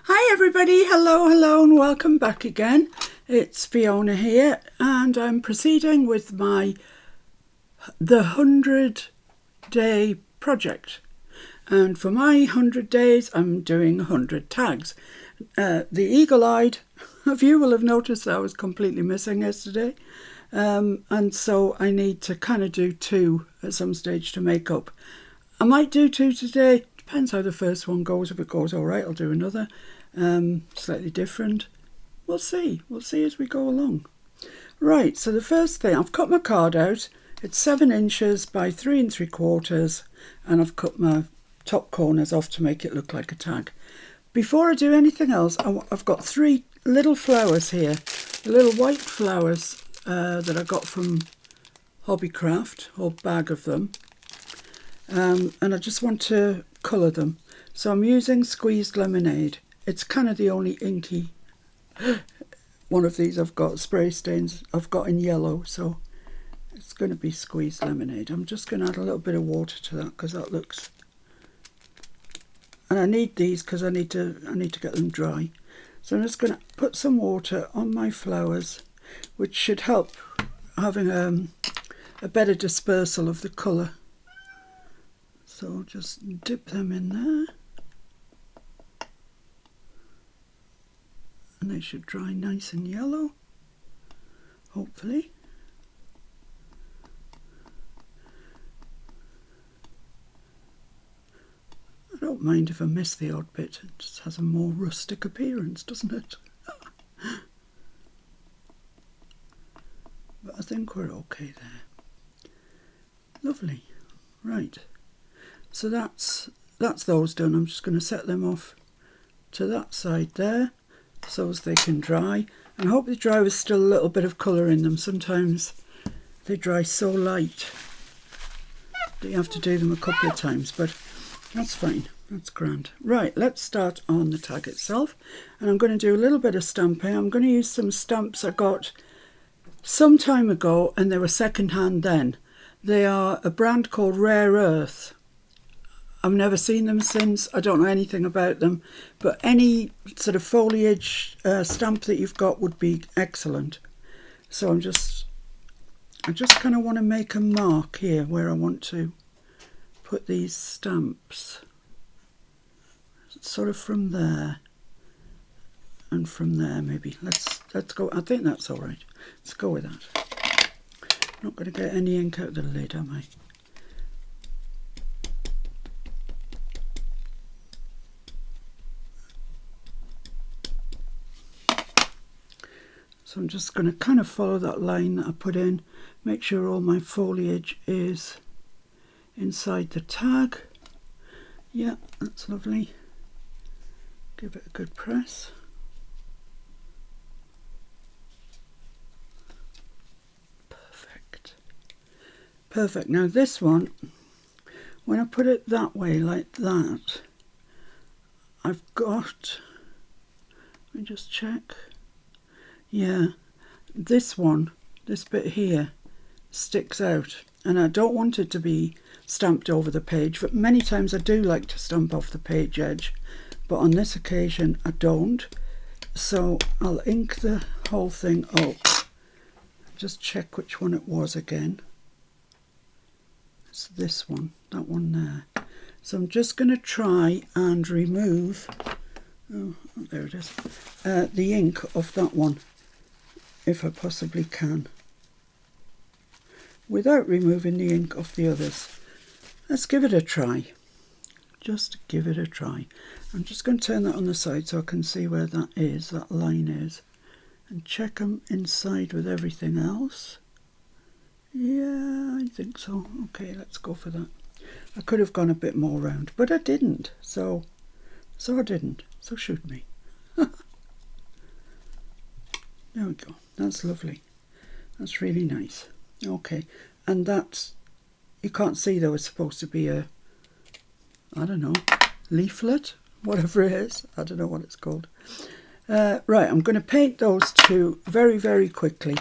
Hi everybody, hello and welcome back again. It's Fiona here and I'm proceeding with the 100-day project. And for my 100 days I'm doing 100 tags. The eagle-eyed of you will have noticed I was completely missing yesterday. And so I need to kind of do 2 at some stage to make up. I might do 2 today. Depends how the first one goes. If it goes all right, I'll do another, slightly different. We'll see as we go along. Right, so the first thing, I've cut my card out. It's 7 inches by 3 3/4, and I've cut my top corners off to make it look like a tag. Before I do anything else, I've got 3 little flowers here, the little white flowers that I got from Hobbycraft, whole bag of them. And I just want to colour them. So I'm using squeezed lemonade. It's kind of the only inky one of these I've got. Spray stains I've got in yellow, so it's going to be squeezed lemonade. I'm just going to add a little bit of water to that because that looks... And I need these because I need to get them dry. So I'm just going to put some water on my flowers, which should help having a better dispersal of the colour. So just dip them in there. And they should dry nice and yellow, hopefully. I don't mind if I miss the odd bit. It just has a more rustic appearance, doesn't it? But I think we're okay there. Lovely. Right. So that's those done. I'm just going to set them off to that side there so as they can dry. And I hope they dry with still a little bit of colour in them. Sometimes they dry so light that you have to do them a couple of times, but that's fine. That's grand. Right, let's start on the tag itself. And I'm going to do a little bit of stamping. I'm going to use some stamps I got some time ago and they were second hand then. They are a brand called Rare Earth. I've never seen them since. I don't know anything about them, but any sort of foliage stamp that you've got would be excellent. So I just kind of want to make a mark here where I want to put these stamps. Sort of from there and from there maybe. Let's go. I think that's all right. Let's go with that. I'm not going to get any ink out of the lid, am I? So I'm just going to kind of follow that line that I put in, make sure all my foliage is inside the tag. Yeah, that's lovely. Give it a good press. Perfect. Now this one, when I put it that way like that, I've got, let me just check. Yeah, this one, this bit here sticks out and I don't want it to be stamped over the page, but many times I do like to stamp off the page edge, but on this occasion I don't. So I'll ink the whole thing up. Just check which one it was again. It's this one, that one there. So I'm just going to try and remove, oh there it is, the ink of that one, if I possibly can, without removing the ink off the others. Let's give it a try. Just give it a try. I'm just going to turn that on the side so I can see where that is, that line is, and check them inside with everything else. Yeah, I think so. Okay, let's go for that. I could have gone a bit more round, but I didn't. So I didn't. So shoot me. There we go. That's lovely. That's really nice. Okay, and that's, you can't see though, it's supposed to be a, I don't know, leaflet, whatever it is. I don't know what it's called. Right, I'm going to paint those 2 very, very quickly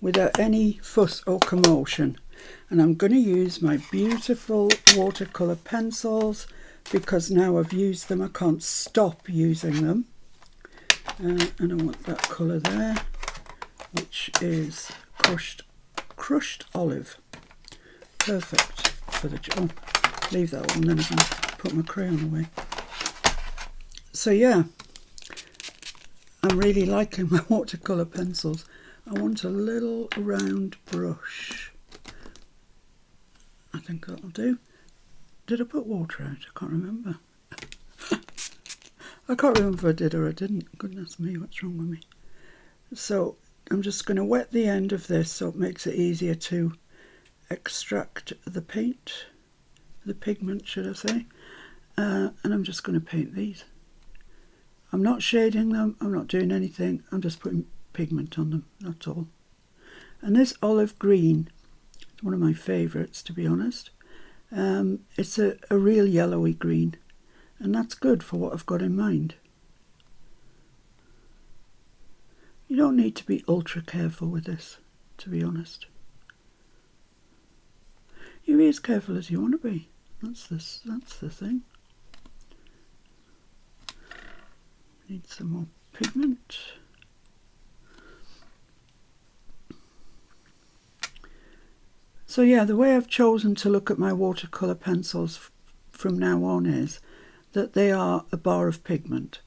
without any fuss or commotion. And I'm going to use my beautiful watercolour pencils because now I've used them, I can't stop using them. and I want that colour there, which is crushed olive. Perfect for the... Oh, leave that one, then I can put my crayon away. So yeah, I'm really liking my watercolour pencils. I want a little round brush. I think that'll do. Did I put water out? I can't remember. I can't remember if I did or I didn't. Goodness me, what's wrong with me? So I'm just going to wet the end of this so it makes it easier to extract the paint, the pigment should I say, and I'm just going to paint these. I'm not shading them, I'm not doing anything, I'm just putting pigment on them, that's all. And this olive green is one of my favourites, to be honest. It's a real yellowy green, and that's good for what I've got in mind. You don't need to be ultra careful with this, to be honest. You be as careful as you want to be. That's the thing. Need some more pigment. So yeah, the way I've chosen to look at my watercolour pencils from now on is that they are a bar of pigment.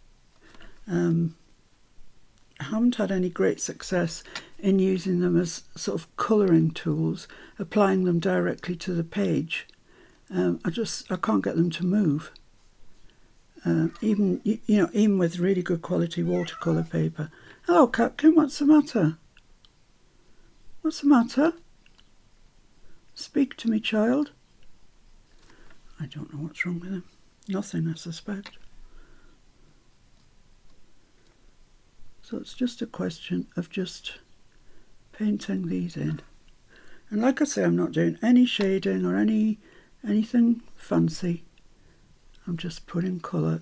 I haven't had any great success in using them as sort of colouring tools, applying them directly to the page. I can't get them to move. Even with really good quality watercolour paper. Hello, Catkin, what's the matter? What's the matter? Speak to me, child. I don't know what's wrong with him. Nothing, I suspect. So it's just a question of just painting these in. And like I say, I'm not doing any shading or anything fancy. I'm just putting colour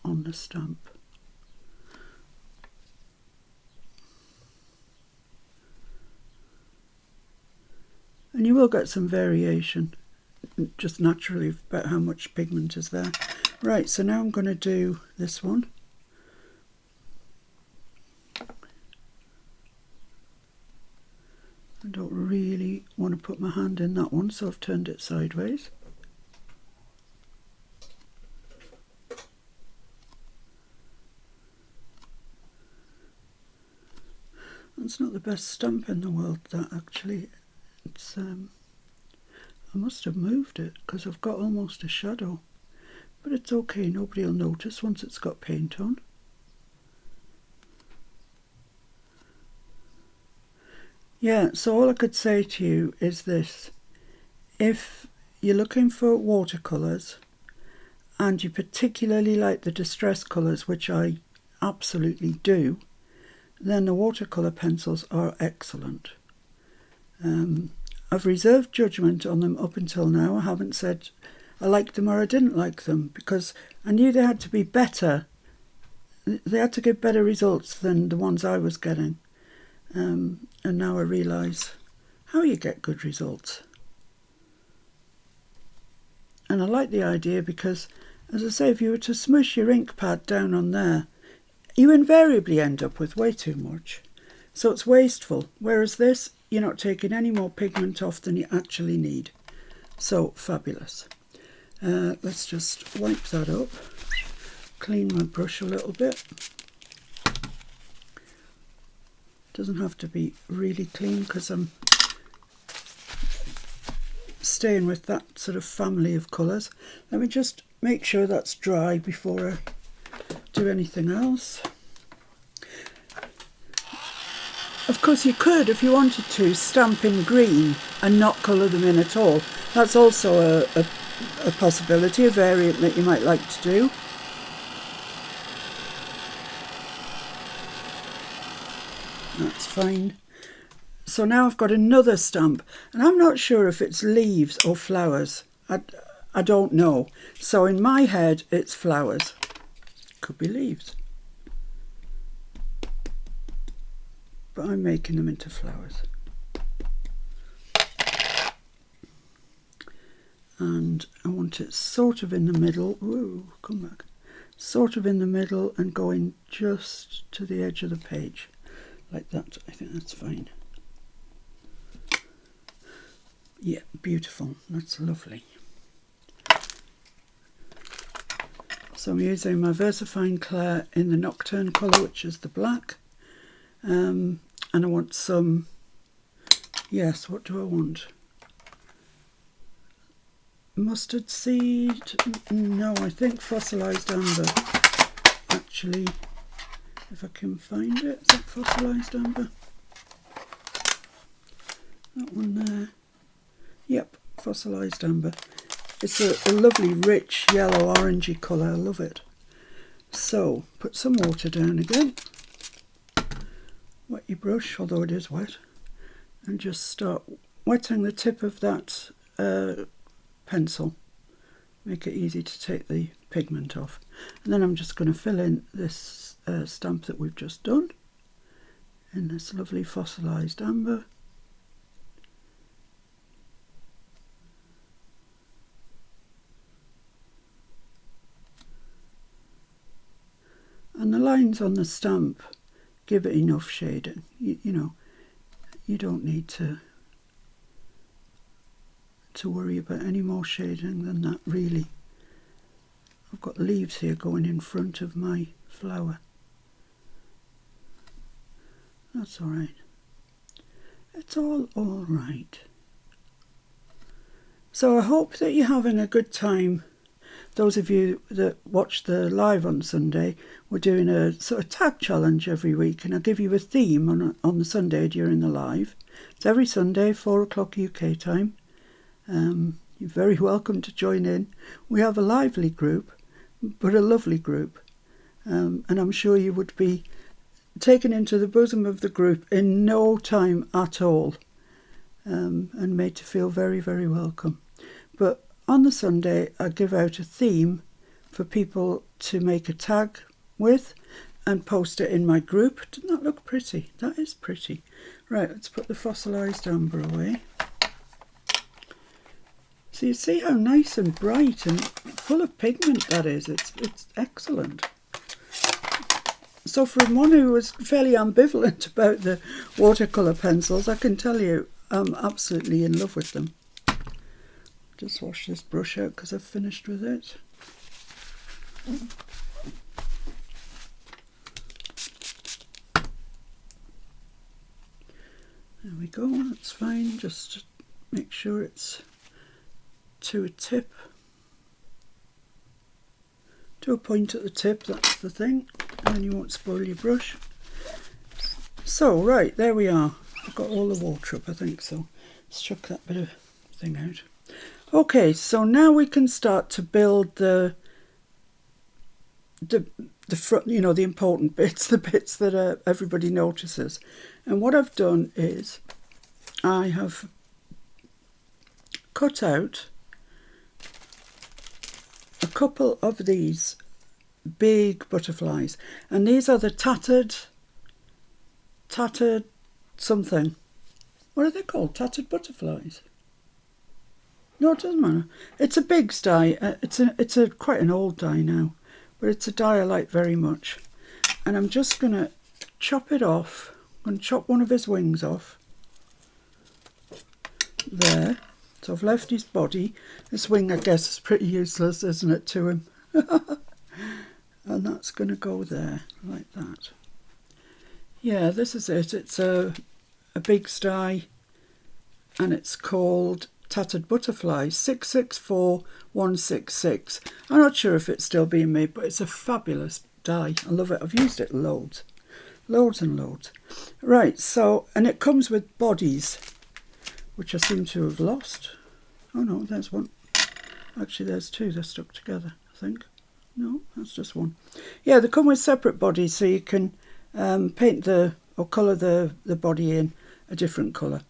on the stamp. And you will get some variation, just naturally, about how much pigment is there. Right, so now I'm going to do this one. I don't really want to put my hand in that one, so I've turned it sideways. That's not the best stamp in the world, that actually. It's I must have moved it because I've got almost a shadow, but it's okay, nobody will notice once it's got paint on. Yeah, so all I could say to you is this: if you're looking for watercolours and you particularly like the distress colours, which I absolutely do, then the watercolour pencils are excellent. I've reserved judgment on them up until now. I haven't said I liked them or I didn't like them, because I knew they had to be better. They had to give better results than the ones I was getting. And now I realise how you get good results. And I like the idea because, as I say, if you were to smush your ink pad down on there, you invariably end up with way too much. So it's wasteful. Whereas this, you're not taking any more pigment off than you actually need. So fabulous. Let's just wipe that up. Clean my brush a little bit. Doesn't have to be really clean because I'm staying with that sort of family of colours. Let me just make sure that's dry before I do anything else. Of course you could, if you wanted to, stamp in green and not colour them in at all. That's also a possibility, a variant that you might like to do. That's fine. So now I've got another stamp, and I'm not sure if it's leaves or flowers. I don't know. So in my head it's flowers. Could be leaves. But I'm making them into flowers. And I want it sort of in the middle. Ooh, come back. sort of in the middle and going just to the edge of the page like that. I think that's fine. Yeah, beautiful. That's lovely. So I'm using my VersaFine Clair in the Nocturne colour, which is the black. And I want some, yes, what do I want? Mustard seed? No, I think fossilised amber. Actually, if I can find it, is that fossilised amber? That one there. Yep, fossilised amber. It's a lovely rich yellow orangey colour, I love it. So, put some water down again. Wet your brush, although it is wet. And just start wetting the tip of that pencil. Make it easy to take the pigment off. And then I'm just going to fill in this stamp that we've just done in this lovely fossilised amber. And the lines on the stamp give it enough shading. You know, you don't need to worry about any more shading than that, really. I've got leaves here going in front of my flower. That's all right. It's all right. So I hope that you're having a good time. Those of you that watch the live on Sunday, we're doing a sort of tag challenge every week, and I'll give you a theme on the Sunday during the live. It's every Sunday, 4 o'clock UK time. You're very welcome to join in. We have a lively group, but a lovely group. And I'm sure you would be taken into the bosom of the group in no time at all, and made to feel very, very welcome. But on the Sunday, I give out a theme for people to make a tag with and post it in my group. Doesn't that look pretty? That is pretty. Right, let's put the fossilised amber away. So you see how nice and bright and full of pigment that is. It's excellent. So from one who was fairly ambivalent about the watercolour pencils, I can tell you I'm absolutely in love with them. Just wash this brush out because I've finished with it. There we go, that's fine. Just make sure it's to a tip. To a point at the tip, that's the thing. And then you won't spoil your brush. So, right, there we are. I've got all the water up, I think so. Let's chuck that bit of thing out. Okay, so now we can start to build the front, you know, the important bits, the bits that everybody notices. And what I've done is I have cut out a couple of these big butterflies, and these are the tattered something. What are they called? Tattered butterflies? No, it doesn't matter. It's a big dye. It's a quite an old dye now, but it's a dye I like very much. And I'm just going to chop it off. I'm going to chop one of his wings off. There. So I've left his body. This wing, I guess, is pretty useless, isn't it, to him? And that's going to go there, like that. Yeah, this is it. It's a big dye, and it's called Tattered Butterfly 664166. I'm not sure if it's still being made, but it's a fabulous dye. I love it. I've used it loads and loads. Right, so, and it comes with bodies, which I seem to have lost. Oh no, there's one. Actually, there's two. They're stuck together, I think. No, that's just one. Yeah, they come with separate bodies, so you can paint or colour the body in a different colour.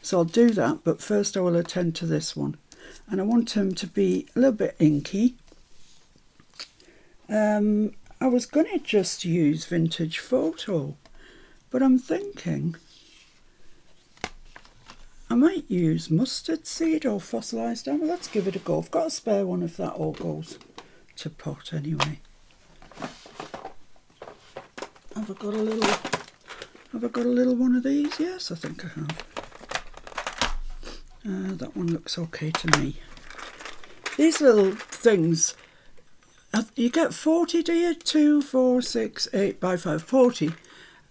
So I'll do that, but first I will attend to this one. And I want him to be a little bit inky. I was going to just use Vintage Photo, but I'm thinking I might use mustard seed or fossilised amber. Let's give it a go. I've got a spare one if that all goes to pot anyway. Have I got a little one of these? Yes, I think I have. That one looks okay to me. These little things, you get 40, do you? 2, 4, 6, 8 by 5, 40.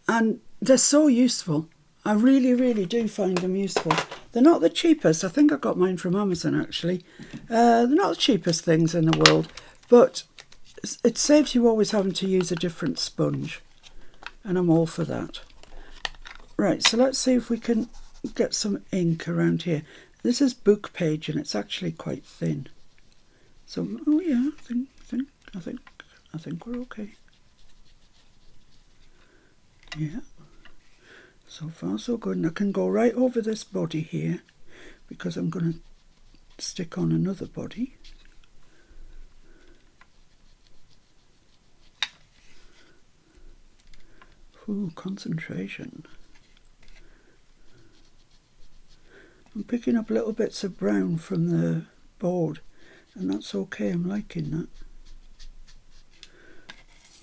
And they're so useful. I really, really do find them useful. They're not the cheapest. I think I got mine from Amazon, actually. They're not the cheapest things in the world, but it saves you always having to use a different sponge. And I'm all for that. Right, so let's see if we can get some ink around here. This is book page and it's actually quite thin. So, oh yeah, I think we're okay. Yeah. So far so good. And I can go right over this body here because I'm going to stick on another body. Ooh, concentration. I'm picking up little bits of brown from the board, and that's okay, I'm liking that.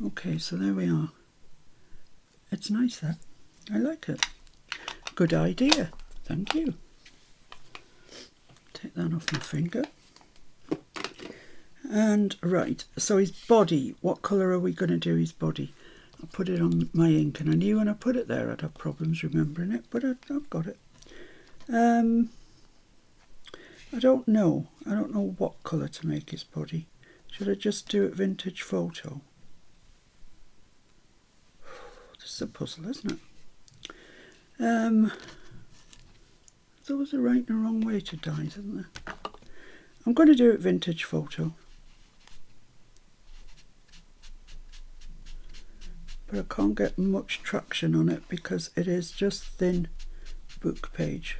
Okay, so there we are. It's nice that. I like it. Good idea. Thank you. Take that off my finger. And right, so his body, what colour are we going to do his body? I put it on my ink, and I knew when I put it there I'd have problems remembering it, but I've got it. I don't know what colour to make his body. Should I just do it vintage photo? This is a puzzle, isn't it? There's always a right and a wrong way to dye, isn't there? I'm going to do it vintage photo. But I can't get much traction on it because it is just thin book page.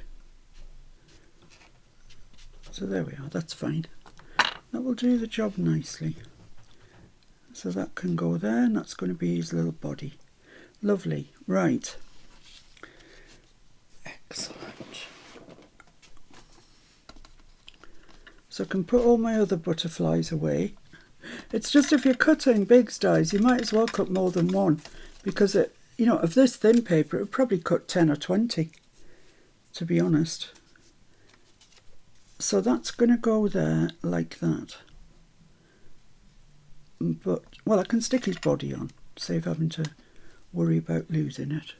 So there we are, that's fine. That will do the job nicely. So that can go there, and that's going to be his little body. Lovely, right. Excellent. So I can put all my other butterflies away. It's just if you're cutting big dies, you might as well cut more than one, because it, of this thin paper, it would probably cut 10 or 20, to be honest. So that's going to go there like that. But, well, I can stick his body on, save having to worry about losing it.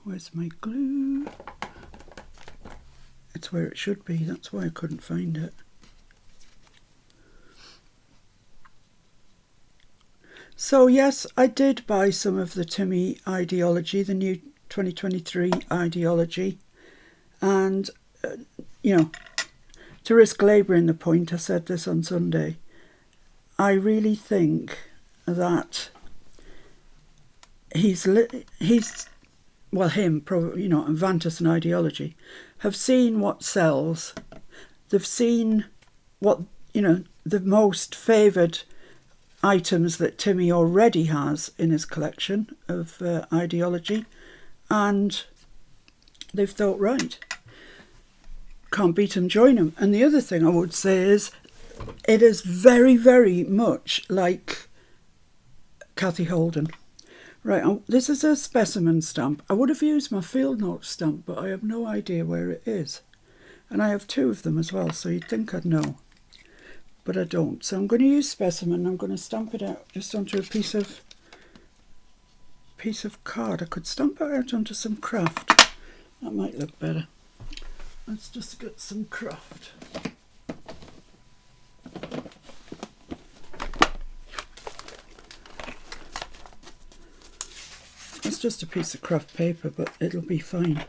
Where's my glue? It's where it should be, that's why I couldn't find it. So yes, I did buy some of the Timmy ideology, the new 2023 ideology, and to risk labouring the point, I said this on Sunday, I really think that him, probably, and Vantas and ideology have seen what sells. They've seen what, the most favoured items that Timmy already has in his collection of ideology, and they've thought, right, can't beat them, join them. And the other thing I would say is it is very, very much like Kathy Holden. Right, this is a specimen stamp. I would have used my field note stamp, but I have no idea where it is. And I have two of them as well, so you'd think I'd know. But I don't. So I'm going to use specimen. I'm going to stamp it out just onto a piece of card. I could stamp it out onto some craft. That might look better. Let's just get some craft. It's just a piece of craft paper, but it'll be fine.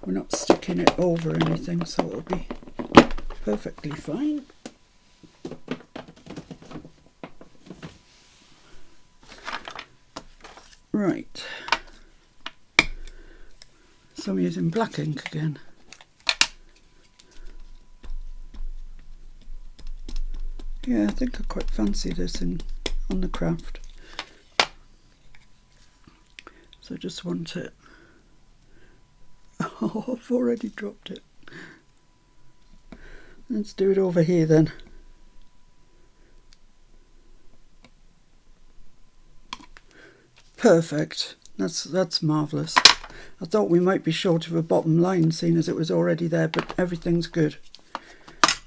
We're not sticking it over anything, so it'll be perfectly fine. Right. So I'm using black ink again. Yeah, I think I quite fancy this on the craft. So I just want it. Oh, I've already dropped it. Let's do it over here then. perfect. That's marvellous. I thought we might be short of a bottom line, seeing as it was already there, but everything's good.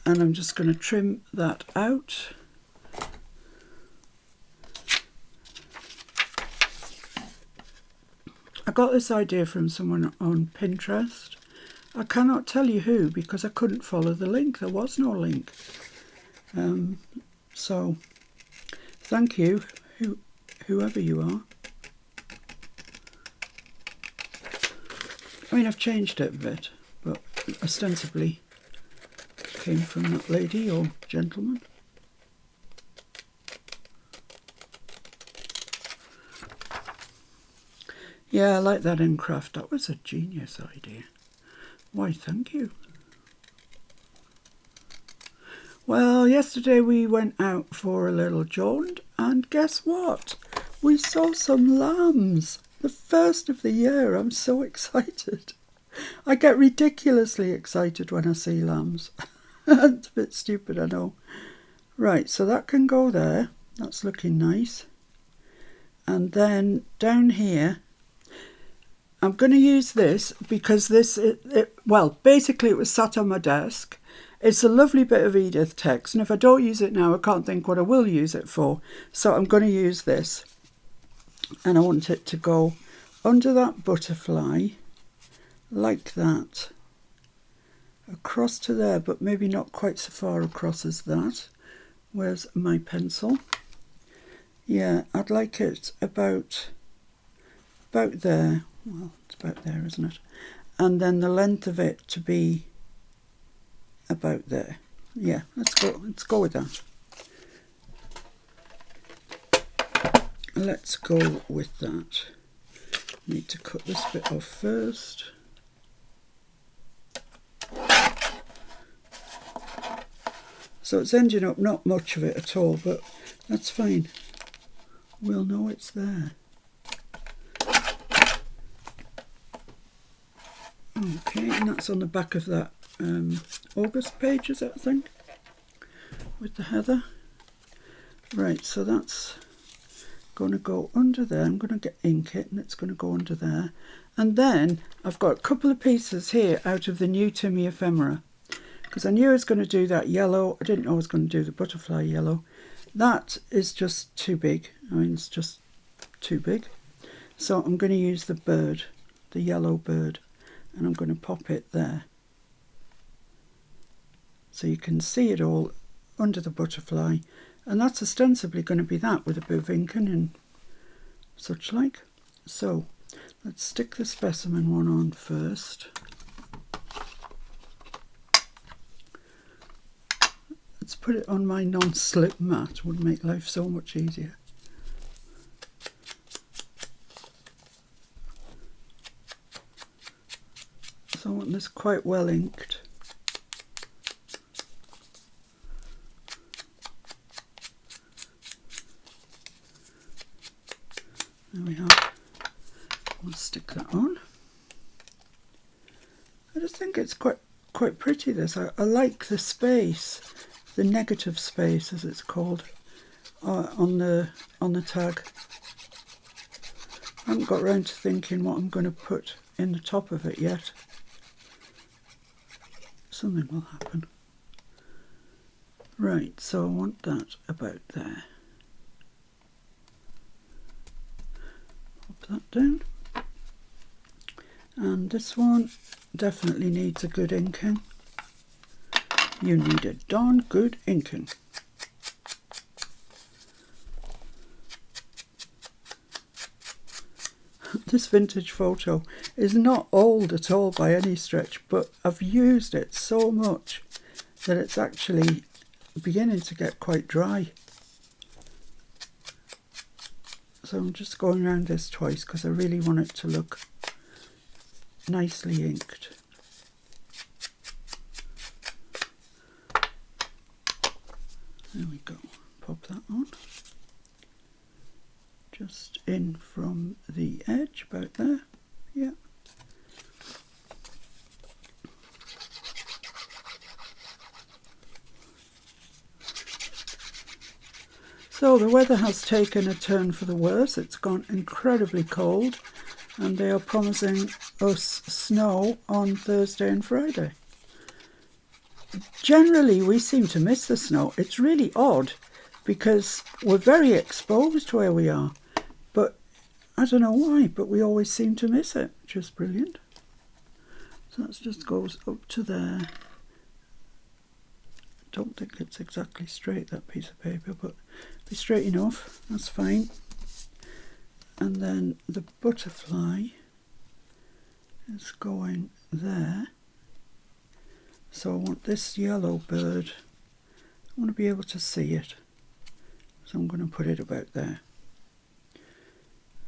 And I'm just going to trim that out. I got this idea from someone on Pinterest. I cannot tell you who, because I couldn't follow the link. There was no link. So thank you, whoever you are. I mean, I've changed it a bit, but ostensibly came from that lady or gentleman. Yeah, I like that in craft. That was a genius idea. Why, thank you. Well, yesterday we went out for a little jaunt, and guess what? We saw some lambs. The first of the year. I'm so excited. I get ridiculously excited when I see lambs. It's a bit stupid, I know. Right, so that can go there. That's looking nice. And then down here, I'm going to use this because this, well, basically it was sat on my desk. It's a lovely bit of Edith text, and if I don't use it now, I can't think what I will use it for. So I'm going to use this, and I want it to go under that butterfly, like that, across to there, but maybe not quite so far across as that. Where's my pencil? Yeah, I'd like it about there. Well, it's about there, isn't it? And then the length of it to be about there. Yeah, let's go with that. Let's go with that. Need to cut this bit off first. So it's ending up not much of it at all, but that's fine. We'll know it's there. Okay, and that's on the back of that August page, is it, I think, with the heather. Right, so that's going to go under there. I'm going to get ink it, and it's going to go under there. And then I've got a couple of pieces here out of the new Timmy ephemera, because I knew I was going to do that yellow. I didn't know I was going to do the butterfly yellow. That is just too big. I mean, it's just too big. So I'm going to use the bird, the yellow bird, and I'm going to pop it there. So you can see it all under the butterfly. And that's ostensibly going to be that, with a bit of inking and such like. So let's stick the specimen one on first. Let's put it on my non-slip mat. Would make life so much easier. So I want this quite well inked. There we are. We'll stick that on. I just think it's quite pretty, this. I like the space, the negative space as it's called, on the tag. I haven't got round to thinking what I'm going to put in the top of it yet. Something will happen. Right, so I want that about there. Pop that down. And this one definitely needs a good inking. You need a darn good inking. This vintage photo is not old at all by any stretch, but I've used it so much that it's actually beginning to get quite dry. So I'm just going around this twice because I really want it to look nicely inked. There we go. Pop that on. Just in from the edge, about there. Yeah. So the weather has taken a turn for the worse. It's gone incredibly cold, and they are promising us snow on Thursday and Friday. Generally, we seem to miss the snow. It's really odd because we're very exposed where we are, but I don't know why, but we always seem to miss it, which is brilliant. So that just goes up to there. Don't think it's exactly straight, that piece of paper, but be straight enough, that's fine. And then the butterfly is going there. So I want this yellow bird, I want to be able to see it. So I'm going to put it about there.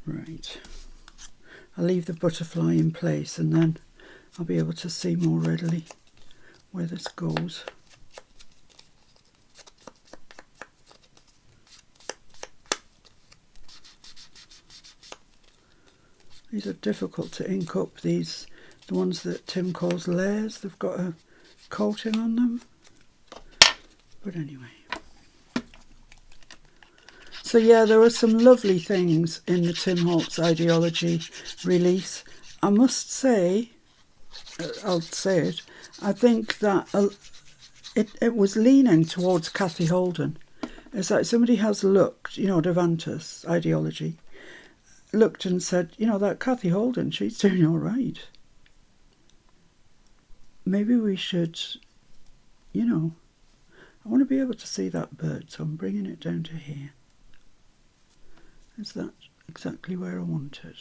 Right. I'll leave the butterfly in place and then I'll be able to see more readily where this goes. These are difficult to ink up, the ones that Tim calls layers. They've got a coating on them. But anyway. So yeah, there are some lovely things in the Tim Hawkes Ideology release. I must say, I'll say it, I think that it was leaning towards Kathy Holden. It's like somebody has looked, Devantis Ideology, looked and said, that Kathy Holden, she's doing all right. Maybe we should, I want to be able to see that bird, so I'm bringing it down to here. Is that exactly where I want it?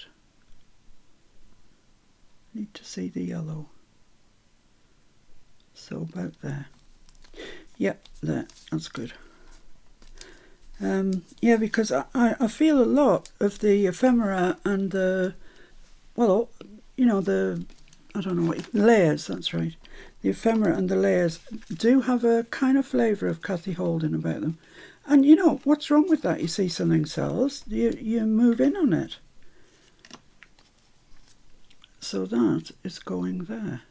Need to see the yellow. So about there. Yep, there, that's good. Yeah, because I feel a lot of the ephemera and the layers, that's right. The ephemera and the layers do have a kind of flavour of Kathy Holden about them. And what's wrong with that? You see something sells, you move in on it. So that is going there.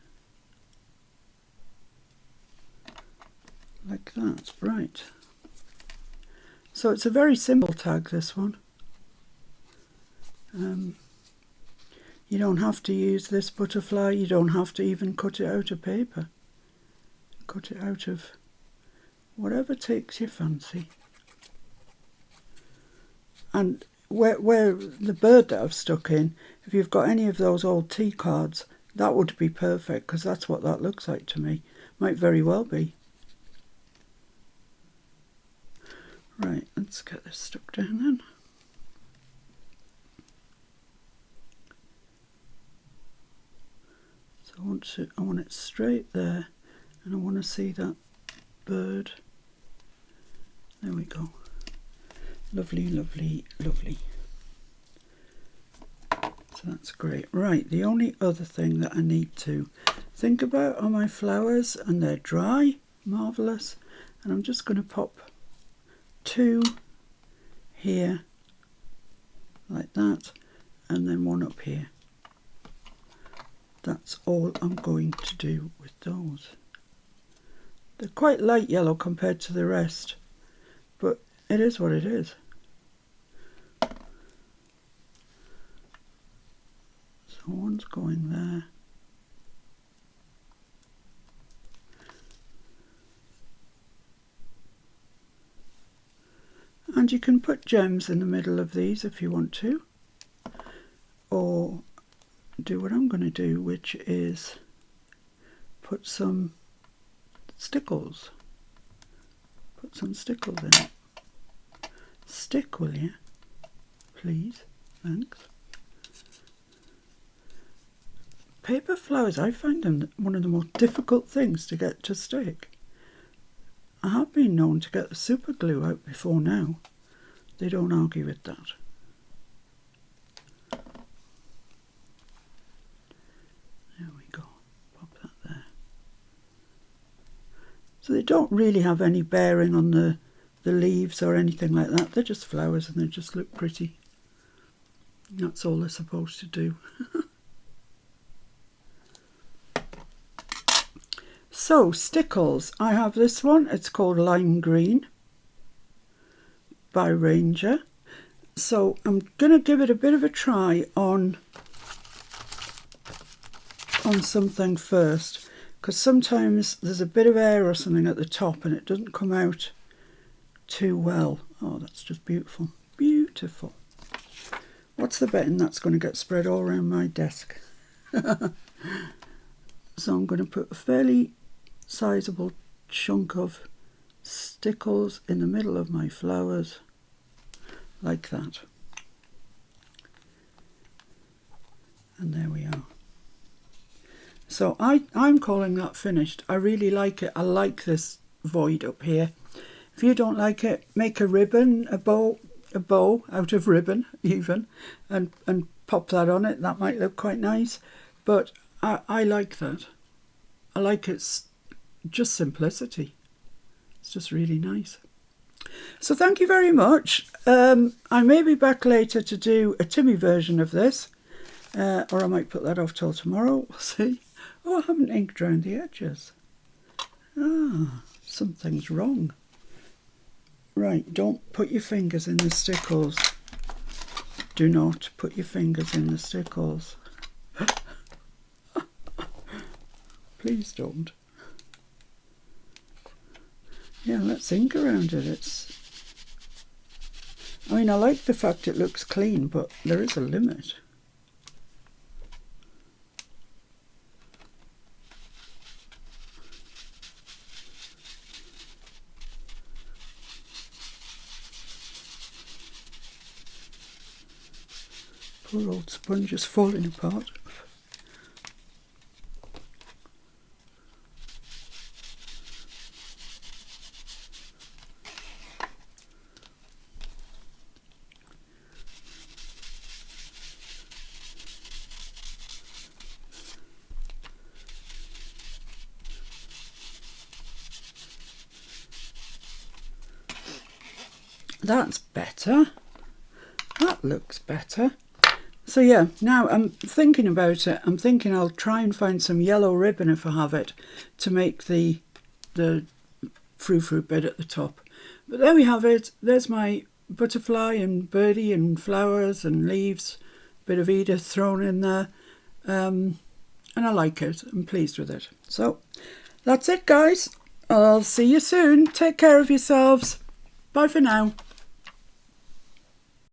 Like that, right. So it's a very simple tag, this one. You don't have to use this butterfly, you don't have to even cut it out of paper. Cut it out of whatever takes your fancy. And where the bird that I've stuck in, if you've got any of those old tea cards, that would be perfect, because that's what that looks like to me. Might very well be. Right, let's get this stuck down then. So I want it straight there, and I want to see that bird. There we go. Lovely, lovely, lovely. So that's great. Right, the only other thing that I need to think about are my flowers, and they're dry, marvellous. And I'm just going to pop 2 here, like that, and then 1 up here. That's all I'm going to do with those. They're quite light yellow compared to the rest, but it is what it is. So one's going there. And you can put gems in the middle of these if you want to, or do what I'm going to do, which is put some stickles. Put some stickles in. Stick, will you? Please. Thanks. Paper flowers, I find them one of the most difficult things to get to stick. I have been known to get the super glue out before now. They don't argue with that. There we go. Pop that there. So they don't really have any bearing on the leaves or anything like that. They're just flowers and they just look pretty. That's all they're supposed to do. So, stickles. I have this one. It's called Lime Green. by Ranger. So I'm going to give it a bit of a try on something first, because sometimes there's a bit of air or something at the top and it doesn't come out too well. Oh, that's just beautiful. Beautiful. What's the betting that's going to get spread all around my desk? So I'm going to put a fairly sizable chunk of stickles in the middle of my flowers, like that. And there we are. So I'm calling that finished. I really like it. I like this void up here. If you don't like it, make a ribbon, a bow out of ribbon even, and pop that on it. That might look quite nice. But I like that. I like its just simplicity. It's just really nice. So thank you very much. I may be back later to do a Timmy version of this, or I might put that off till tomorrow. We'll see. Oh, I haven't inked around the edges. Ah, something's wrong. Right, don't put your fingers in the stickles. Do not put your fingers in the stickles. Please don't. Yeah, let's ink around it. I mean, I like the fact it looks clean, but there is a limit. Poor old sponge is falling apart. That's better. That looks better. So yeah, now I'm thinking about it. I'm thinking I'll try and find some yellow ribbon if I have it to make the frou-frou bit at the top. But there we have it. There's my butterfly and birdie and flowers and leaves. Bit of Edith thrown in there. And I like it. I'm pleased with it. So that's it, guys. I'll see you soon. Take care of yourselves. Bye for now.